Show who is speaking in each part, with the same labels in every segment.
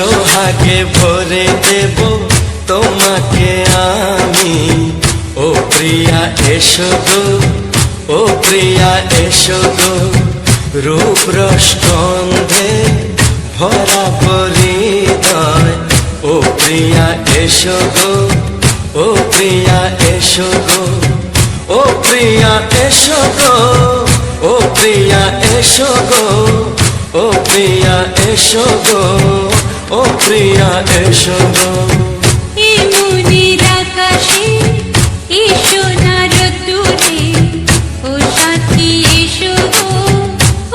Speaker 1: সোহাগে ভরে দেব তোমাকে আমি। ও প্রিয়া এসো গো, ও প্রিয়া এসো গো, রূপ রস গন্ধে ভরা পরিদয়। ও প্রিয়া এসো গো, ও প্রিয়া এসো গো, ও প্রিয়া এসো গো, ও প্রিয়া এসো গো, ও প্রিয়া এসো গো, ও প্রিয়া এসো গো।
Speaker 2: এই মনের আকাশে এসো না রোদ্দুরে, ও সাথী এসো গো,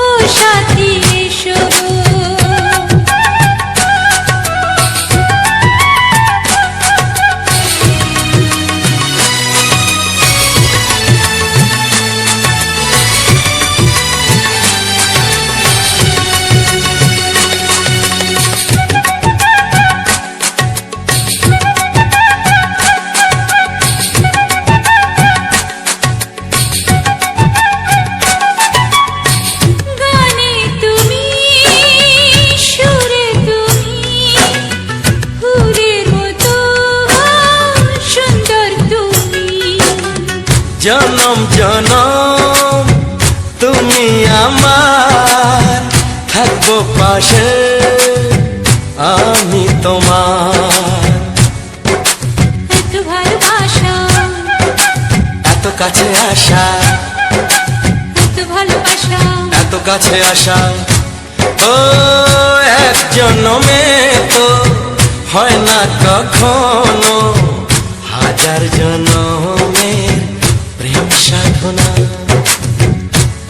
Speaker 2: ও সাথী এসো গো।
Speaker 1: জনম জনম তুমি আমার, থাকবো পাশে আমি তোমার।
Speaker 2: এত ভালোবাসা,
Speaker 1: এত কাছে আসা,
Speaker 2: এত ভালোবাসা,
Speaker 1: এত কাছে আসা। ও এক জন্মে তো হয় না কখনো, হাজার জন্মের প্রেম সাধনা।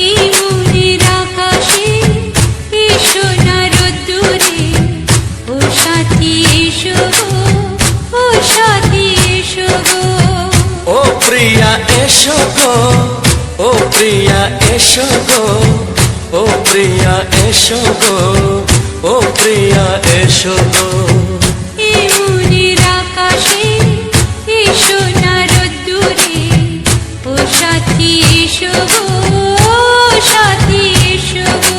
Speaker 2: এই মনের আকাশে এসো না রোদ্দুরে, ও সাথী এসো গো, ও সাথী এসো গো।
Speaker 1: ও প্রিয়া এসো গো, ও প্রিয়া এসো গো, ও প্রিয়া এসো গো, ও প্রিয়া এসো গো।
Speaker 2: এই মনের আকাশে এসো না রোদ্দুরে, ও সাথী এসো গো, ও সাথী এসো গো।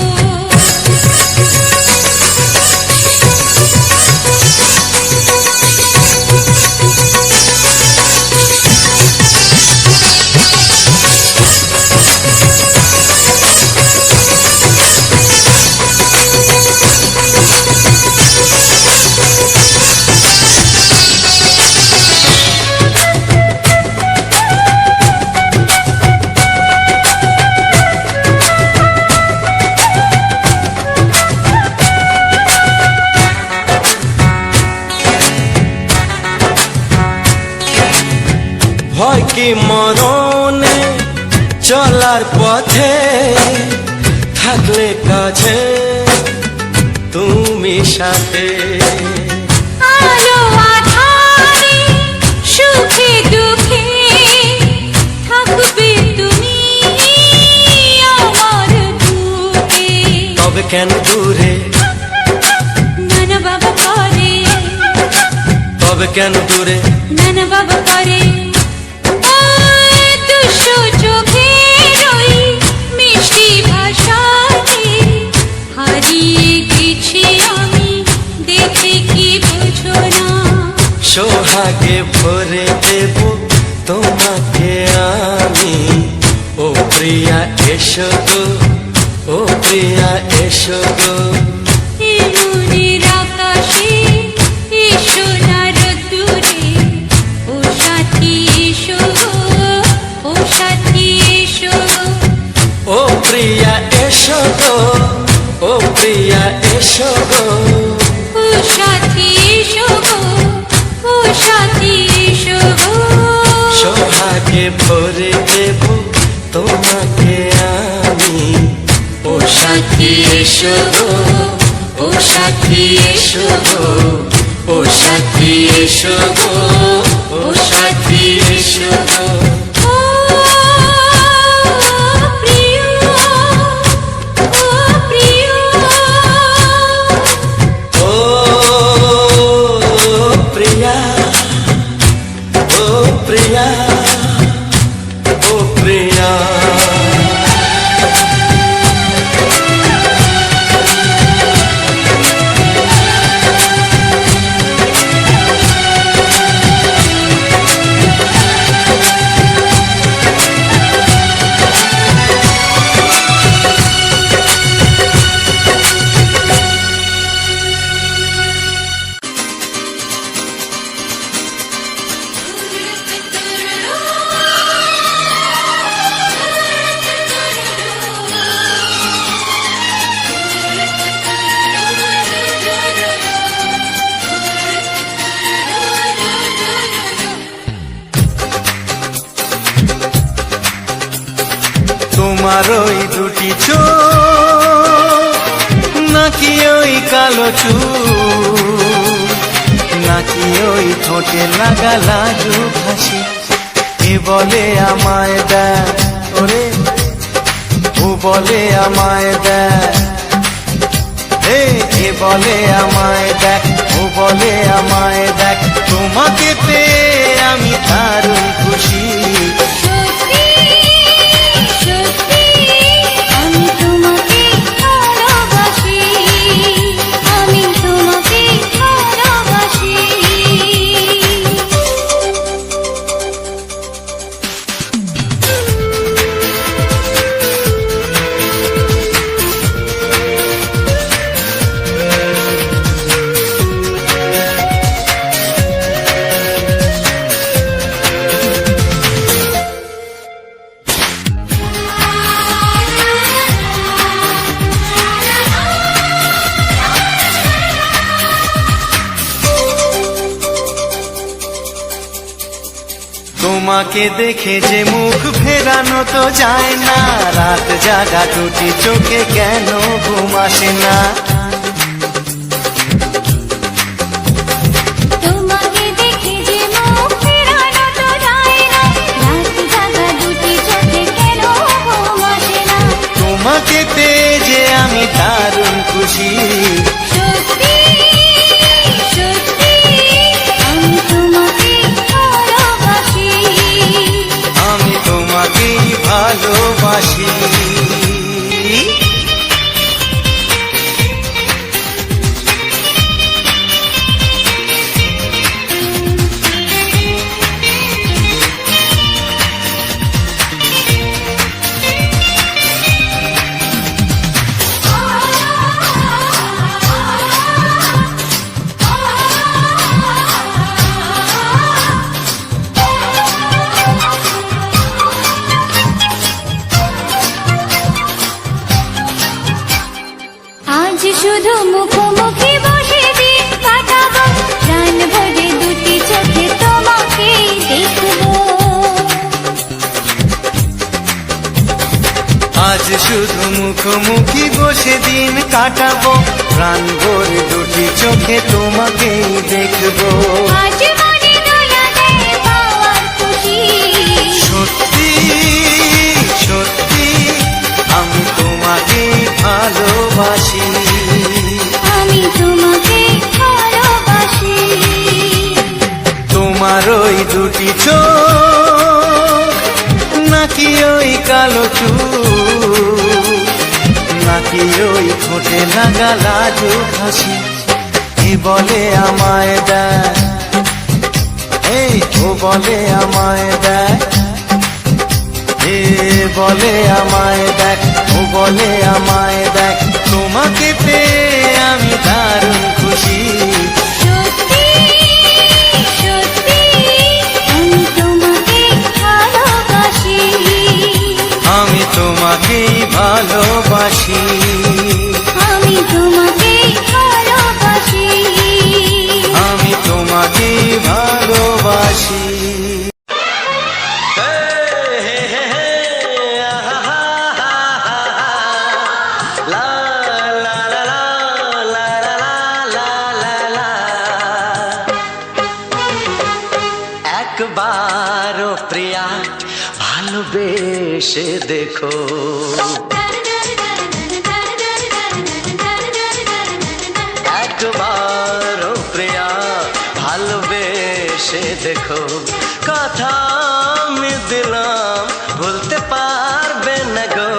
Speaker 1: ভয় কি মরণে চলার পথে, থাকলে কাছে তুমি সাথে।
Speaker 2: আলো আঁধারে সুখে দুঃখে থাকবে তুমি আমার বুকে।
Speaker 1: তবে কেন দূরে,
Speaker 2: নানা বাবা করে,
Speaker 1: তবে কেন দূরে,
Speaker 2: নানা বাবা করে। দুশো চোখের ওই মিষ্টি ভাষাতে হারিয়ে গেছি আমি, দেখে কি বোঝো না।
Speaker 1: সোহাগে ভরে দেব তোমাকে আমি। ও প্রিয়া এসো গো, ও প্রিয়া এসো গো।
Speaker 2: এই মনের আকাশে এসো না রোদ্দুরে, ও সাথী এসো গো, ও সাথী এসো গো।
Speaker 1: ও প্রিয়া এসো গো, ও প্রিয়া এসো গো,
Speaker 2: ও সাথী এসো গো, ও সাথী এসো গো।
Speaker 1: সোহাগে ভরে দেব তোমাকে আমি। ও সাথী এসো গো, ও সাথী এসো গো, ও সাথী এসো গো, ও সাথী এসো গো।
Speaker 2: ও প্রিয়, ও প্রিয়,
Speaker 1: ও প্রিয়া, ও প্রিয়া, ও প্রিয়া। তোমার ওই দুটি চোখ নাকি ওই কালো চুল, নাকি ওই ঠোঁটে লাগা লাজুক হাসি। এ বলে আমায় দেখ ওরে, ও বলে আমায় দেখ, এ বলে আমায় দেখ, ও বলে আমায় দেখ, তোমাকে পেয়ে আমি দারুণ খুশি।
Speaker 2: সত্যি সত্যি আমি তোমাকে ভালোবাসি, আমি তোমাকে ভালোবাসি।
Speaker 1: তোমাকে দেখে যে মুখ ফেরানো তো যায় না, রাত জাগা দুটি চোখে কেন ঘুম আসে না।
Speaker 2: তোমাকে দেখে যে মুখ ফেরানো তো যায় না, রাত জাগা দুটি চোখে কেন ঘুম আসে না।
Speaker 1: তোমাকে পেয়ে যে আমি দারুণ খুশি।
Speaker 2: সত্যি সত্যি আমি তোমাকে ভালোবাসি,
Speaker 1: আমি তোমাকেই ভালোবাসি।
Speaker 2: আজ শুধু মুখোমুখি বসে দিন কাটাবো, প্রাণ ভরে দুটি চোখে তোমাকে দেখবো।
Speaker 1: আজ শুধু মুখোমুখি বসে দিন কাটাবো, প্রাণ ভরে দুটি চোখে তোমাকেই দেখবো।
Speaker 2: আজ মনে দোলা দেয় পাওয়ার খুশি।
Speaker 1: সত্যি সত্যি আমি তোমাকেই ভালোবাসি।
Speaker 2: আমি তোমাকে ভালোবাসি।
Speaker 1: তোমার ওই দুটি চোখ নাকি ওই কালো চুল, নাকি ওই ঠোঁটে লাগা লাজুক হাসি। এ বলে আমায় দেখ, এই ও বলে আমায় দেখ, এ বলে আমায় দেখ, ও বলে আমায় দেখ, তোমাকে পেয়ে আমি দারুণ খুশি।
Speaker 2: সত্যি সত্যি আমি তোমাকে ভালোবাসি,
Speaker 1: আমি তোমাকেই ভালোবাসি।
Speaker 2: আমি তোমাকে ভালোবাসি।
Speaker 1: আমি তোমাকেই ভালোবাসি। একবারও প্রিয়া ভালোবেসে দেখো, একবারও প্রিয়া ভালোবেসে দেখো, কথা আমি দিলাম ভুলতে পারবে না গো।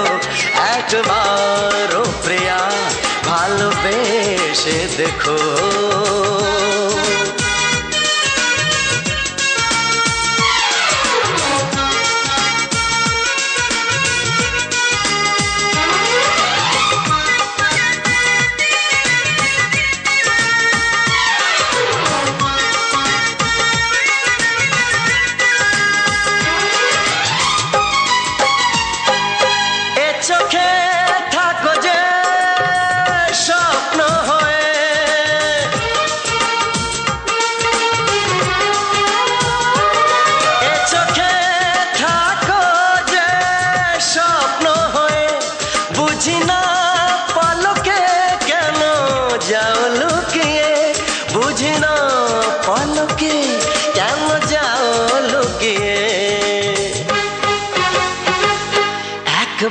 Speaker 1: একবারও প্রিয়া ভালোবেসে দেখো। চোখে থাকো যে স্বপ্ন হয়ে,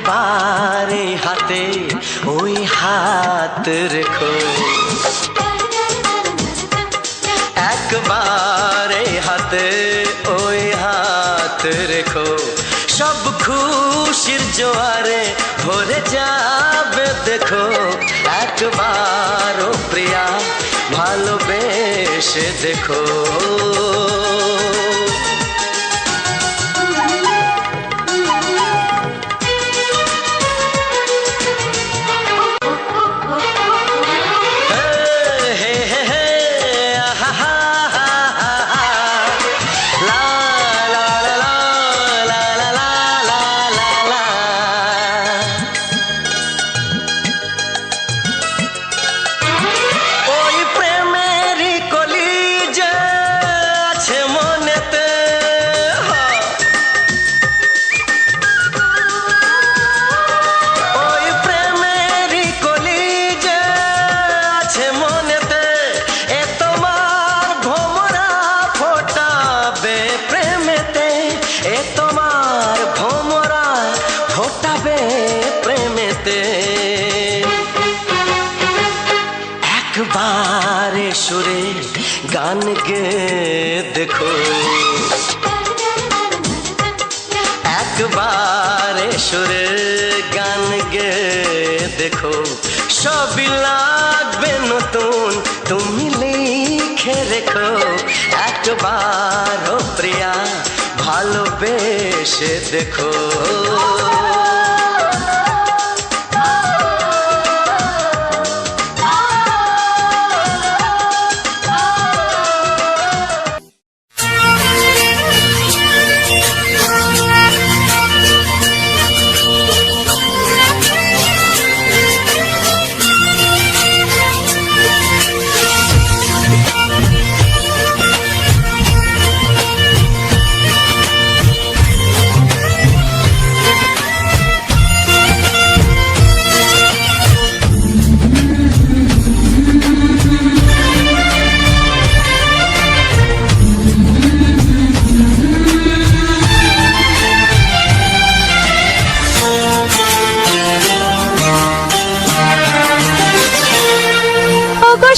Speaker 1: একবার এই হাতে ওই হাত রেখো, একবার এই হাতে ওই হাত রেখো, সব খুশির জোয়ারে ভরে যাবে দেখো। একবার ও প্রিয়া ভালোবেসে দেখো। একবারে সুরে গান গে দেখো, একবারে সুরে গান গে দেখো, সবই লাগবে নতুন তুমি লিখে রেখো। একবার ও প্রিয়া ভালোবেসে দেখো।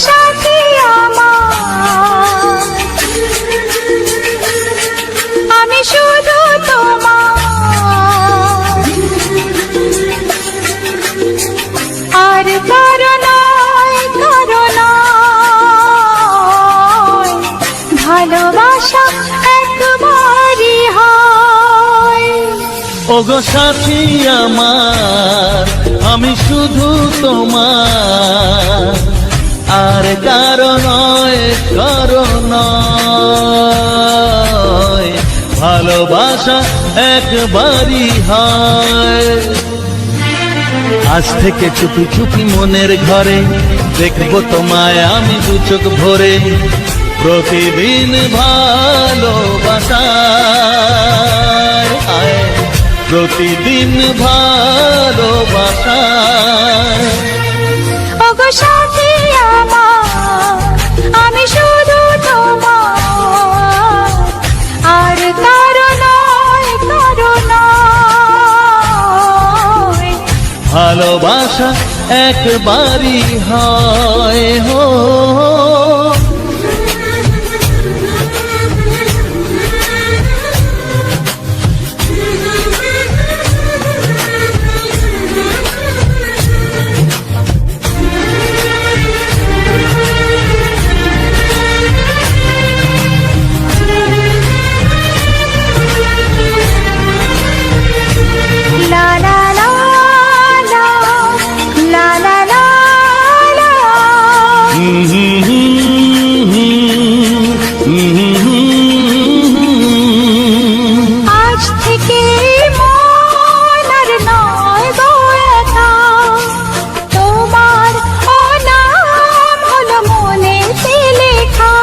Speaker 2: সাথী আমার, আমি শুধু তোমার, আর কারো নয়, কারো নয়, ভালোবাসা একবারই হয়।
Speaker 3: ওগো সাথী আমার, আমি শুধু তোমার, আর কারো নয়, কারো নয়, ভালোবাসা একবারই হয়। আজ থেকে চুপি চুপি মনের ঘরে দেখবো তোমায় আমি দু চোখ ভরে, প্রতিদিন ভালোবাসায়, প্রতিদিন ভালোবাসায়।
Speaker 2: ওগো সাথী আমার, আমি শুধু তোমার, আর কারো নয়, কারো নয়,
Speaker 3: ভালোবাসা একবারই হয় হো।
Speaker 2: লা লা লা লা, লা লা লা লা। আজ থেকে মন আর নয় গো একা, তোমার ও নাম হলো মনেতে লেখা।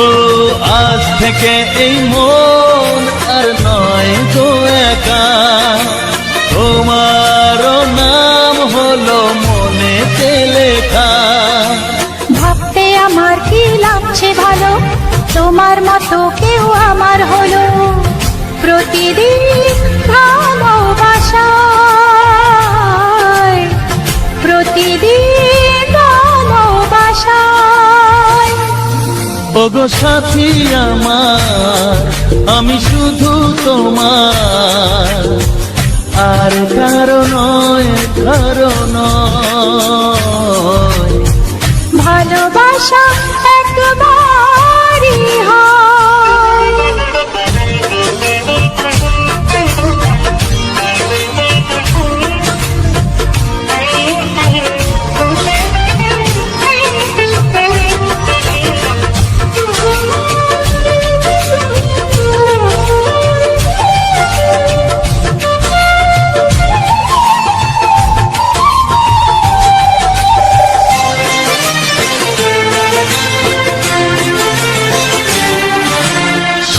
Speaker 3: ও আজ থেকে এই মন আর নয় গো একা, তোমার নাম হলো মনেতে লেখা।
Speaker 2: ভাবতে আমার কি লাগছে ভালো, তোমার মতো কেউ প্রতিদিন ভালোবাসায়, প্রতিদিন ভালোবাসায়।
Speaker 3: ওগো সাথী আমার, আমি শুধু তোমার, আর কারো নয়, কারো নয়।
Speaker 2: ভালোবাসা একবারই হয়।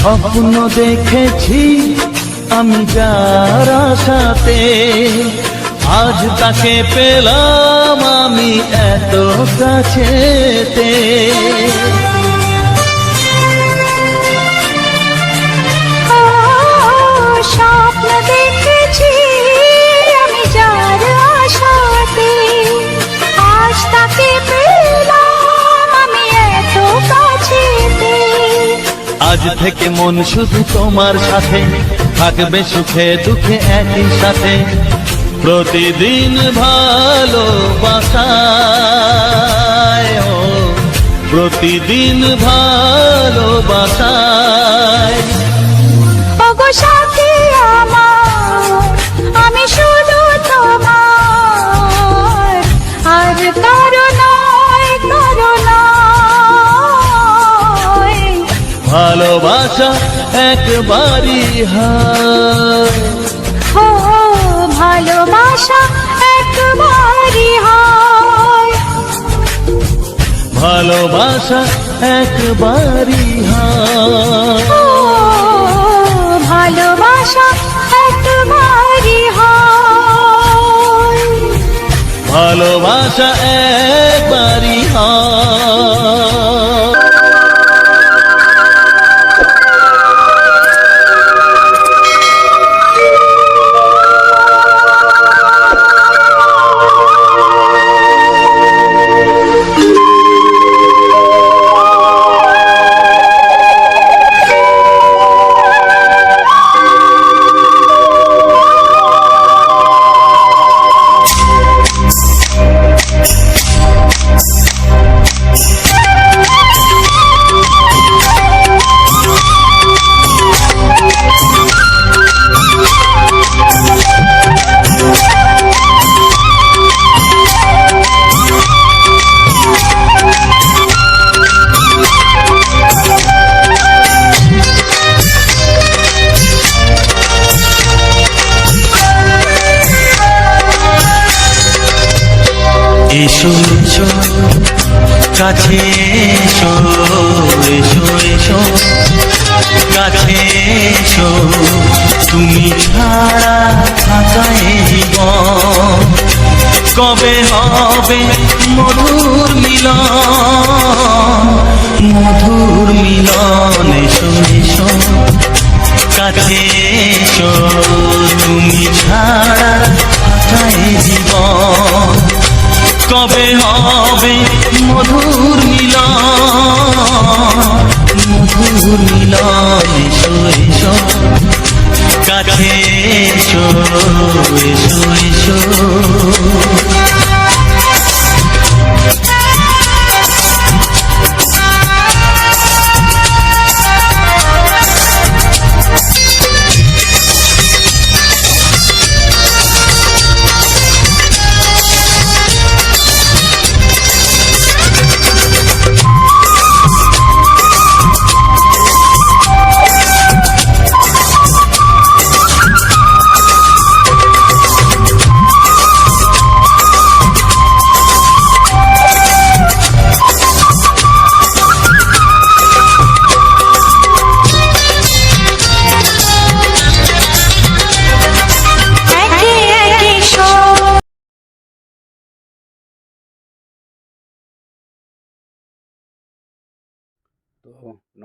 Speaker 3: স্বপ্ন দেখেছি আমি যার আশাতে, আজ তাকে পেলাম আমি এত কাছেতে।
Speaker 2: স্বপ্ন দেখেছি আমি যার আশাতে, আজ তাকে পেলাম আমি এত কাছেতে।
Speaker 3: আজ থেকে মন শুধু তোমার সাথে, থাকবে সুখে দুঃখে একই সাথে। প্রতিদিন ভালোবাসায়, ও প্রতিদিন ভালোবাসায়।
Speaker 2: ওগো সাথী আমার, আমি শুধু তোমার, আর কারো নয়, কারো নয়।
Speaker 3: ভালোবাসা একবারই হয়,
Speaker 2: ও ভালোবাসা একবারই হয়।
Speaker 3: ভালোবাসা একবারই হয়।
Speaker 2: ও ভালোবাসা একবারই হয়।
Speaker 3: ভালোবাসা একবারই হয়।
Speaker 1: এসো এসো কাছে এসো, এসো এসো কাছে এসো, তুমি ছাড়া থাকা এ জীবন কবে হবে মধুর মিলন, মধুর মিলন। এসো এসো কাছে এসো, তুমি ছাড়া থাকা এ জীবন কবে হবে মধুর মিলন, মধুর মিলন। এসো এসো কাছে এসো, এসো এসো।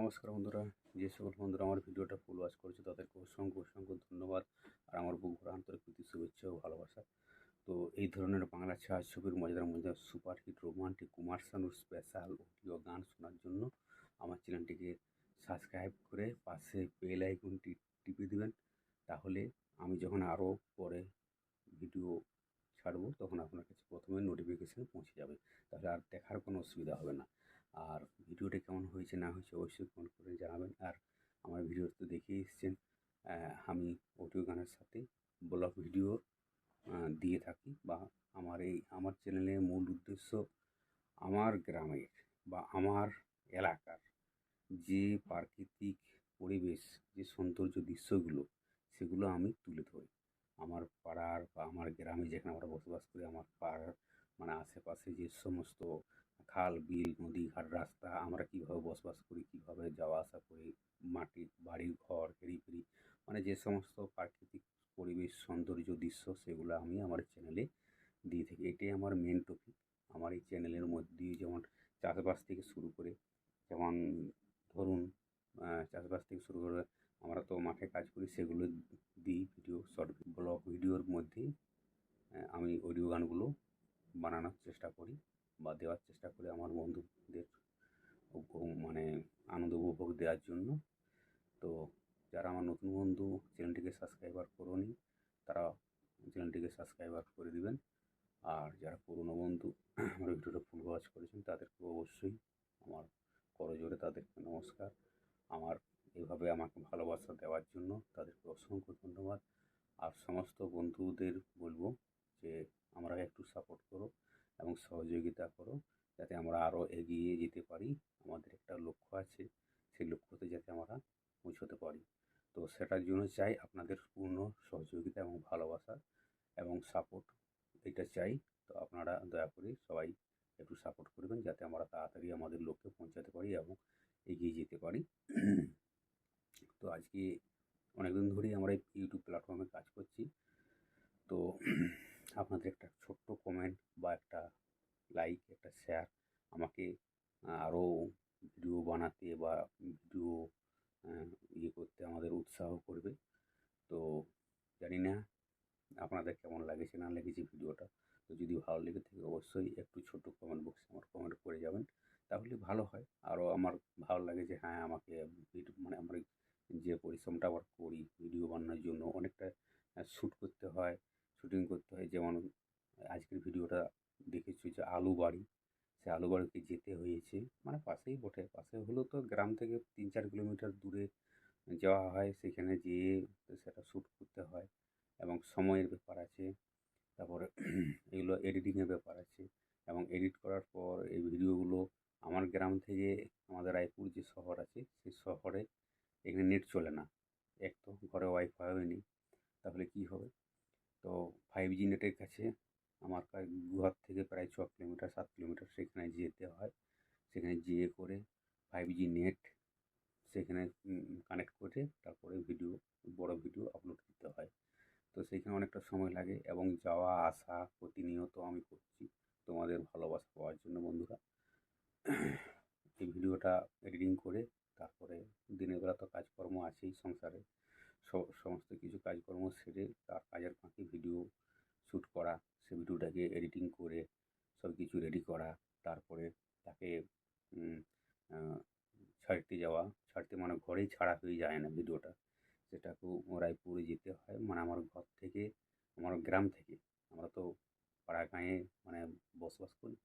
Speaker 4: নমস্কার বন্ধুরা, যে সকল বন্ধুরা আমার ভিডিওটা ফুল ওয়াচ করেছে তাদেরকে অসংখ্য অসংখ্য ধন্যবাদ আর আমার বুক ভরা আন্তরিক প্রীতি, শুভেচ্ছা ও ভালোবাসা। তো এই ধরনের বাংলা ছায়াছবির মজাদার মজাদার সুপারহিট রোমান্টিক কুমার শানুর স্পেশাল অডিও গান শোনার জন্য আমার চ্যানেলটিকে সাবস্ক্রাইব করে পাশে বেল আইকনটি টিপে দেবেন। তাহলে আমি যখন আরও পরে ভিডিও ছাড়বো তখন আপনার কাছে প্রথমে নোটিফিকেশান পৌঁছে যাবে, তাহলে আর দেখার কোনো অসুবিধা হবে না। আর ভিডিওটা কেমন হয়েছে না হয়েছে অবশ্যই কমেন্ট করে জানাবেন। আর আমার ভিডিও তো দেখেই এসেছেন, আমি অডিও গানের সাথে ব্লগ ভিডিও দিয়ে থাকি, বা আমার চ্যানেলের মূল উদ্দেশ্য আমার গ্রামের বা আমার এলাকার যে প্রাকৃতিক পরিবেশ, যে সৌন্দর্য দৃশ্যগুলো, সেগুলো আমি তুলে ধরি। আমার পাড়ার বা আমার গ্রামে যেখানে আমরা বসবাস করি, আমার পাড়ার মানে আশেপাশে যে সমস্ত খাল, বিল, নদী, ঘাট, রাস্তা, আমরা কীভাবে বসবাস করি, কীভাবে যাওয়া আসা করি, মাটির বাড়ি ঘর, হেরি-ফেরি, মানে যে সমস্ত প্রাকৃতিক পরিবেশ, সৌন্দর্য দৃশ্য, সেগুলো আমি আমার চ্যানেলে দিয়ে থাকি। এটাই আমার মেন টপিক। আমার এই চ্যানেলের মধ্যে যেমন চাষবাস থেকে শুরু করে, যেমন ধরুন চাষবাস থেকে শুরু করে আমরা তো মাঠে কাজ করি, সেগুলো দিই ভিডিও, শর্ট ব্লগ ভিডিওর মধ্যেই আমি অডিও গানগুলো বানানোর চেষ্টা করি বা দেওয়ার চেষ্টা করি আমার বন্ধুদের মানে আনন্দ উপভোগ দেওয়ার জন্য। তো যারা আমার নতুন বন্ধু চ্যানেলটিকে সাবস্ক্রাইবার করোনি, তারা চ্যানেলটিকে সাবস্ক্রাইবার করে দিবেন। আর যারা পুরনো বন্ধু আমার ভিডিওটা ফুল ওয়াচ করেছেন, তাদেরকে অবশ্যই আমার করজোড়ে তাদেরকে নমস্কার। আমার এভাবে আমাকে ভালোবাসা দেওয়ার জন্য তাদেরকে অসংখ্য ধন্যবাদ। আর সমস্ত বন্ধুদের বলবো যে আমরা একটু সাপোর্ট করো এবং সহযোগিতা করো, যাতে আমরা আরও এগিয়ে যেতে পারি। আমাদের একটা লক্ষ্য আছে, সেই লক্ষ্যতে যাতে আমরা পৌঁছতে পারি। তো সেটার জন্য চাই আপনাদের পূর্ণ সহযোগিতা এবং ভালোবাসা এবং সাপোর্ট, এটা চাই। তো আপনারা দয়া করে সবাই একটু সাপোর্ট করবেন, যাতে আমরা তাড়াতাড়ি আমাদের লক্ষ্যে পৌঁছাতে পারি এবং এগিয়ে যেতে পারি। তো আজকে অনেকদিন ধরেই আমরা এই ইউটিউব প্ল্যাটফর্মে কাজ করছি। তো আপনাদের একটা ছোট্ট কমেন্ট বা একটা লাইক, একটা শেয়ার আমাকে আরও ভিডিও বানাতে বা ভিডিও করতে আমাদের উৎসাহ করবে। তো জানি না আপনাদের কেমন লাগেছে না লেগেছে ভিডিওটা। তো যদি ভালো লেগে থাকে অবশ্যই একটু ছোট কমেন্ট বক্সে আমার কমেন্ট করে যাবেন, তাহলে ভালো হয়। আরও আমার ভালো লাগে যে হ্যাঁ, আমাকে মানে আমরা যে পরিশ্রমটা আবার করি ভিডিও বানানোর জন্য, অনেকটা শ্যুট করতে হয়, শুটিং করতে হয়। যেমন আজকের ভিডিওটা দেখেছি যে আলু বাড়ি, সে আলু বাড়িতে যেতে হয়েছে, মানে পাশেই বটে, পাশে হলেও তো গ্রাম থেকে 3-4 কিলোমিটার দূরে যাওয়া হয়, সেখানে যেয়ে সেটা শ্যুট করতে হয় এবং সময়ের ব্যাপার আছে। তারপরে এগুলো এডিটিংয়ের ব্যাপার আছে এবং এডিট করার পর এই ভিডিওগুলো আমার গ্রাম থেকে আমাদের রায়পুর যে শহর আছে, সেই শহরে এখানে নেট চলে না। এক তো ঘরে ওয়াইফাইও নেই, তাহলে কী হবে? তো 5G নেটের কাছে আমার ঘর থেকে প্রায় 6 কিলোমিটার 7 কিলোমিটার সেখানে যেতে হয়। সেখানে যেয়ে করে 5G নেট সেখানে কানেক্ট করে তারপরে বড় ভিডিও আপলোড দিতে হয়। তো সেইখানে অনেকটা সময় লাগে এবং যাওয়া আসা প্রতিনিয়ত আমি করছি তোমাদের ভালোবাসা পাওয়ার জন্য বন্ধুরা। এই ভিডিওটা এডিটিং করে তারপরে দিনের বেলা তো কাজকর্ম আছেই সংসারে, সমস্ত কিছু কাজকর্ম সেরে তার কাজের ফাঁকে ভিডিও শ্যুট করা, সে ভিডিওটাকে এডিটিং করে সব কিছু রেডি করা, তারপরে তাকে ছাড়তে মানে ঘরেই ছাড়া হয়ে যায় না ভিডিওটা, সেটাকেও রায়পুরে যেতে হয়। মানে আমার ঘর থেকে, আমার গ্রাম থেকে, আমরা তো পাড়া গাঁয়ে মানে বসবাস করি,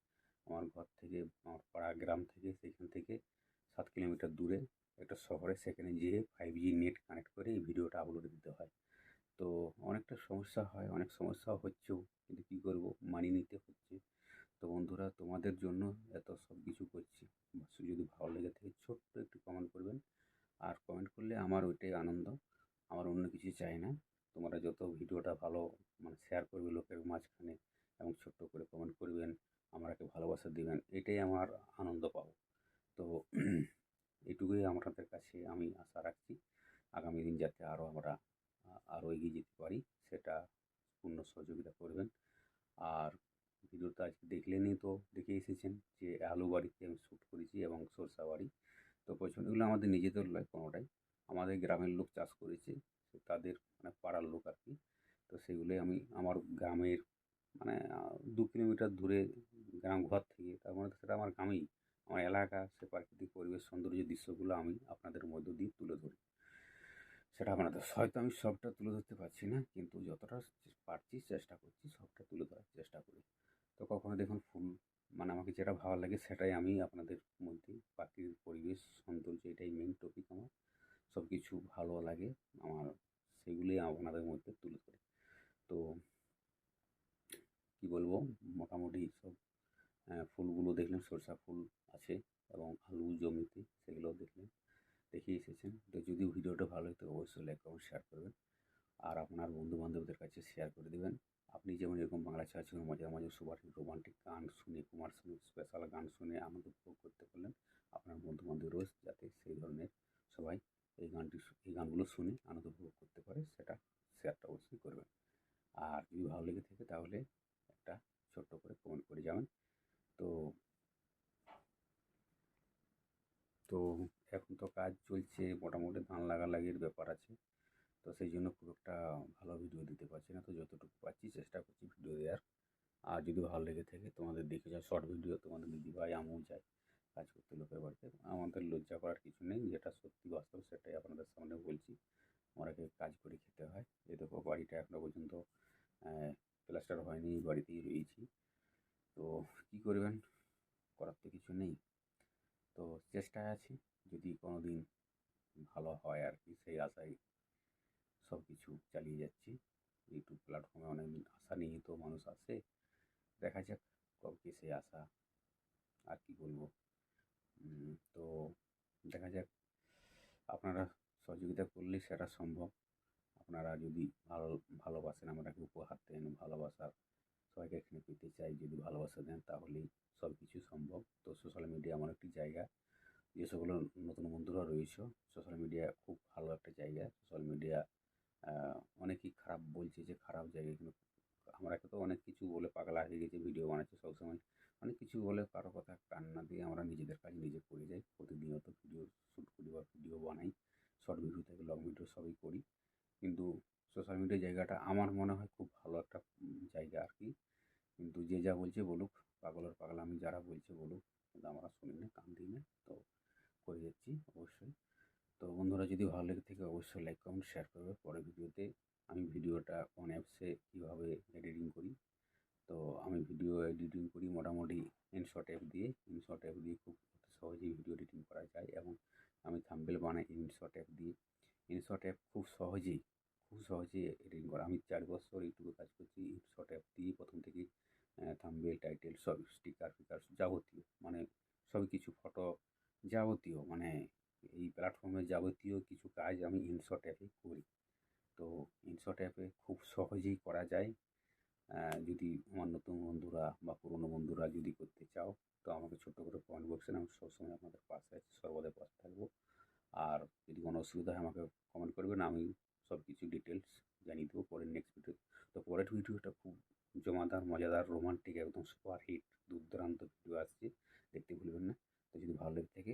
Speaker 4: আমার ঘর থেকে আমার পাড়া গ্রাম থেকে সেইখান থেকে 7 কিলোমিটার দূরে একটা শহরে, সেখানে যেয়ে 5G নেট কানেক্ট করে এই ভিডিওটা আপলোড দিতে হয়। তো অনেকটা সমস্যা হয়, অনেক সমস্যাও হচ্ছেও, কিন্তু কী করবো, মানিয়ে নিতে হচ্ছে। তো বন্ধুরা, তোমাদের জন্য এত সব কিছু করছি, যদি ভালো লেগে থাকে ছোট্ট একটু কমেন্ট করবেন। আর কমেন্ট করলে আমার ওইটাই আনন্দ, আমার অন্য কিছু চাই না। তোমরা যত ভিডিওটা ভালো মানে শেয়ার করবে লোকের মাঝখানে এবং ছোট্ট করে কমেন্ট করবেন, আমাকে ভালোবাসা দিবেন, এটাই আমার আনন্দ পাবো। তো এটুকুই আপনাদের কাছে আমি আশা রাখছি, আগামী দিন যাতে আমরা আরও এগিয়ে যেতে পারি, সেটা পূর্ণ সহযোগিতা করবেন। আর ভিডিওটা আজকে দেখলেনই, তো দেখে এসেছেন যে আলু বাড়িতে আমি শ্যুট করেছি এবং সরষা বাড়ি। তো প্রচুর এগুলো আমাদের নিজেদের নয় কোনোটাই, আমাদের গ্রামের লোক চাষ করেছে, তো তাদের মানে পাড়ার লোক আর কি। তো সেগুলোই আমি আমার গ্রামের মানে 2 কিলোমিটার দূরে গ্রাম ঘর থেকে, তার মানে সেটা আমার গ্রামেই, আমার এলাকা, সে প্রাকৃতিক পরিবেশ সৌন্দর্য দৃশ্যগুলো আমি আপনাদের মধ্য দিয়ে তুলে ধরি। সেটা আপনাদের হয়তো আমি সবটা তুলে ধরতে পারছি না, কিন্তু যতটা পারছি চেষ্টা করছি, সবটা তুলে ধরার চেষ্টা করি। তো কখনো দেখুন ফুল, মানে আমাকে যেটা ভালো লাগে সেটাই আমি আপনাদের মধ্যে, প্রাকৃতিক পরিবেশ সৌন্দর্য এটাই মেন টপিক আমার। সব কিছু ভালো লাগে আমার, সেগুলোই আপনাদের মধ্যে তুলে ধরি। তো কী বলবো, মোটামুটি সব ফুলগুলো দেখলেন, সরষা ফুল আছে এবং আলু জমিতে, সেগুলো দেখলেন, দেখে এসেছেন। তো যদি ভিডিওটা ভালো হয় তো অবশ্যই লাইক কমেন্ট শেয়ার করবেন, আর আপনার বন্ধুবান্ধবদের কাছে শেয়ার করে দেবেন। আপনি যেমন এরকম বাংলা ছায়াছবির মজার মজার সুপার হিট রোমান্টিক গান শুনে, কুমার শানুর স্পেশাল গান শুনে আনন্দ উপভোগ করতে পারলেন, আপনার বন্ধুবান্ধবরাও যাতে সেই ধরনের সবাই এই গানগুলো শুনে আনন্দ উপভোগ করতে পারে, সেটা শেয়ারটা অবশ্যই করবেন। আর যদি ভালো লেগে থাকে তাহলে একটা ছোট্ট করে কমেন্ট করে যাবেন। তো তো এখন তো কাজ চলছে, মোটামুটি ধান লাগালাগির ব্যাপার আছে, তো সেই জন্য খুব একটা ভালো ভিডিও দিতে পারছি না। তো যতটুকু পাচ্ছি চেষ্টা করছি ভিডিও দেওয়ার। আর যদি ভালো লেগে থাকে, তোমাদের দেখে যাও শর্ট ভিডিও, তোমাদের দিদিভাই আমিও যাই কাজ করতে লোকের বাড়িতে, আমাদের লজ্জা করার কিছু নেই, যেটা সত্যি বাস্তব সেটাই আপনাদের সামনে বলছি। আমাকে কাজ করে খেতে হয়। এই দেখো বাড়িটা এখনো পর্যন্ত প্লাস্টার হয়নি, বাড়িতেই রয়েছি। তো কী করবেন, করার তো কিছু নেই। তো চেষ্টায় আছি, যদি কোনো দিন ভালো হয় আর কি, সেই আশায় সব কিছু চালিয়ে যাচ্ছি। ইউটিউব প্ল্যাটফর্মে অনেক আশা নিয়ে তো মানুষ আসে, দেখা যাক কবে কি সেই আশা, আর কি বলবো। তো দেখা যাক, আপনারা সহযোগিতা করলে সেটা সম্ভব। আপনারা যদি ভালোবাসেন, আমাকে উপহার দেন, ভালোবাসা সবাইকে এখানে পেতে চাই, যদি ভালোবাসা দেন তাহলেই সব কিছু সম্ভব। তো সোশ্যাল মিডিয়া এমন একটি জায়গা, যে সকল নতুন বন্ধুরা রয়েছে, সোশ্যাল মিডিয়া খুব ভালো একটা জায়গা। সোশ্যাল মিডিয়া অনেকেই খারাপ বলছে যে খারাপ জায়গা, কিন্তু আমরাকে তো অনেক কিছু বলে পাগলা হয়ে গেছি, ভিডিও বানাচ্ছি সবসময়, অনেক কিছু বলে কারো কথা কান না দিয়ে আমরা নিজেদের কাজ নিজে করে যাই। প্রতিনিয়ত ভিডিও শ্যুট করি বা ভিডিও বানাই, শর্ট ভিডিও থেকে লং ভিডিও সবই করি। কিন্তু সোশ্যাল মিডিয়া জায়গাটা আমার মনে হয় খুব ভালো একটা জায়গা আর কি। কিন্তু যে যা বলছে বলুক, পাগলের পাগলামি যারা বলছে বলুক, কিন্তু আমরা শুনি না, কান দিই না। তো করে যাচ্ছি অবশ্যই। তো বন্ধুরা যদি ভালো লেগে থাকে অবশ্যই লাইক কমেন্ট শেয়ার করবে। পরের ভিডিওতে আমি ভিডিওটা কোন অ্যাপসে কীভাবে এডিটিং করি, তো আমি ভিডিও এডিটিং করি মোটামুটি ইনশট অ্যাপ দিয়ে। ইনশট অ্যাপ দিয়ে খুব সহজেই ভিডিও এডিটিং করা যায়, এবং আমি থাম্বনেল বানাই ইনশট অ্যাপ দিয়ে। ইনশট অ্যাপ খুব সহজেই এডিটিং করা। আমি 4 বছর ইউটিউবে কাজ করছি, ইনশট অ্যাপ দিয়ে প্রথম থেকেই থাম্বনেল, টাইটেল সব, স্টিকার ফিকার যাবতীয়, মানে সবই কিছু, ফটো যাবতীয়, মানে এই প্ল্যাটফর্মে যাবতীয় কিছু কাজ আমি ইনশট অ্যাপে করি। তো ইনশট অ্যাপে খুব সহজেই করা যায়। যদি আমার নতুন বন্ধুরা বা পুরনো বন্ধুরা যদি করতে চাও, তো আমাকে ছোট্ট করে কমেন্ট বক্সে, আমি সবসময় আপনাদের পাশে আছি, সর্বদাই পাশে থাকবো। আর যদি কোনো অসুবিধা হয় আমাকে কমেন্ট করবেন, আমি সব কিছু ডিটেলস জানিয়ে দেবো পরের নেক্সট ভিডিও। তো পরের ভিডিওটা খুব জমাদার, মজাদার, রোমান্টিক, একদম সুপার হিট দুর্দান্ত ভিডিও আসছে, দেখতে ভুলবেন না। তো যদি ভালো লেগে থাকে